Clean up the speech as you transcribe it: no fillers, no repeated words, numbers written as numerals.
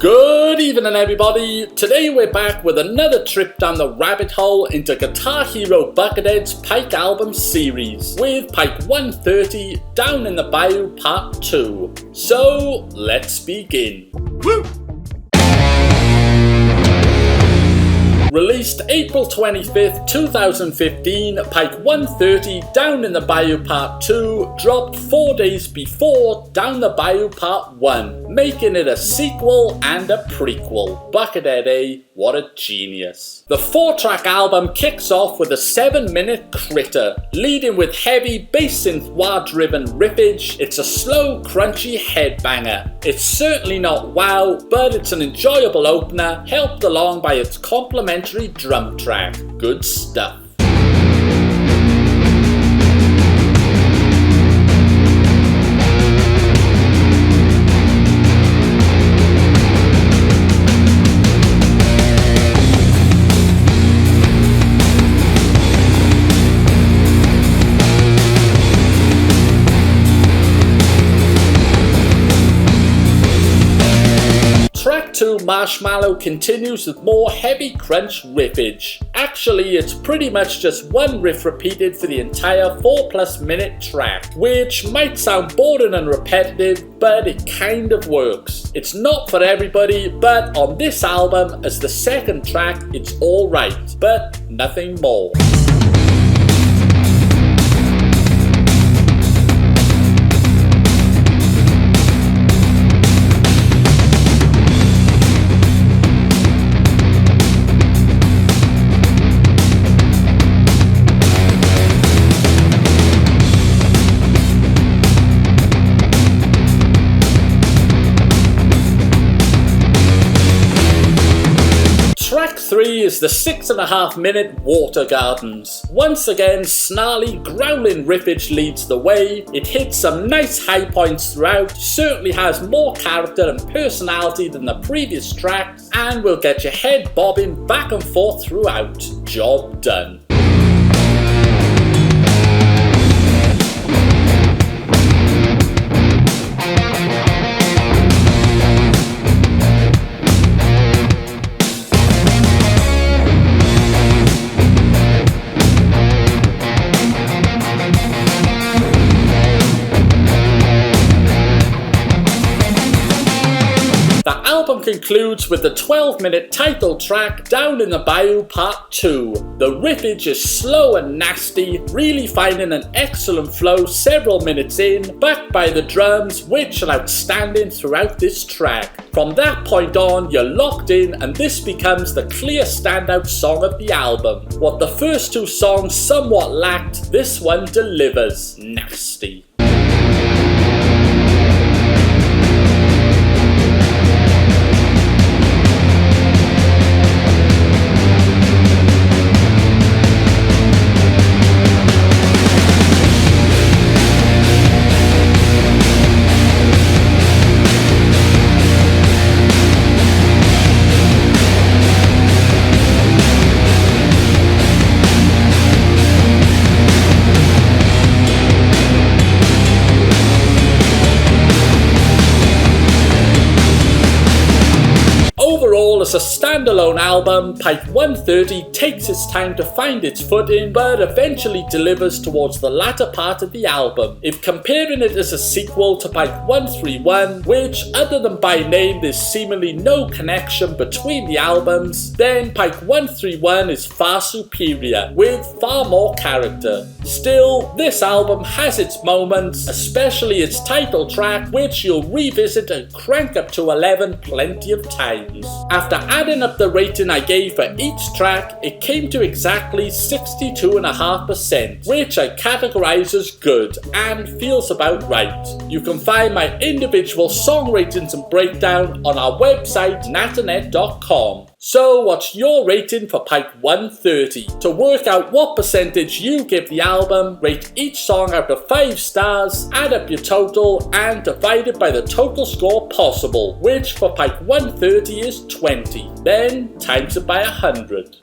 Good evening everybody, today we're back with another trip down the rabbit hole into Guitar Hero Buckethead's Pike album series, with Pike 130 Down in the Bayou Part 2. So, let's begin. Woo! Released April 25th, 2015, Pike 130 Down in the Bayou Part 2 dropped 4 days before Down the Bayou Part 1, making it a sequel and a prequel. Buckethead, eh? What a genius. The 4-track album kicks off with a 7-minute critter, leading with heavy bass synth wah-driven riffage. It's a slow, crunchy headbanger. It's certainly not wow, but it's an enjoyable opener, helped along by its complementary drum track. Good stuff. Track 2 Marshmallow continues with more heavy crunch riffage. Actually, it's pretty much just one riff repeated for the entire 4+ minute track, which might sound boring and repetitive, but it kind of works. It's not for everybody, but on this album, as the second track, it's alright, but nothing more. Track 3 is the 6.5 minute Water Gardens. Once again, snarly, growling riffage leads the way. It hits some nice high points throughout, certainly has more character and personality than the previous tracks, and will get your head bobbing back and forth throughout. Job done. The album concludes with the 12-minute title track Down in the Bayou Part 2. The riffage is slow and nasty, really finding an excellent flow several minutes in, backed by the drums, which are outstanding throughout this track. From that point on, you're locked in, and this becomes the clear standout song of the album. What the first two songs somewhat lacked, this one delivers. Nasty. Overall, as a standalone album, Pike 130 takes its time to find its footing, but eventually delivers towards the latter part of the album. If comparing it as a sequel to Pike 131, which, other than by name, there's seemingly no connection between the albums, then Pike 131 is far superior, with far more character. Still, this album has its moments, especially its title track, which you'll revisit and crank up to 11 plenty of times. After adding up the rating I gave for each track, it came to exactly 62.5%, which I categorize as good and feels about right. You can find my individual song ratings and breakdown on our website natanet.com. So what's your rating for Pike 130? To work out what percentage you give the album, rate each song out of 5 stars, add up your total, and divide it by the total score possible, which for Pike 130 is 20. Then times it by 100.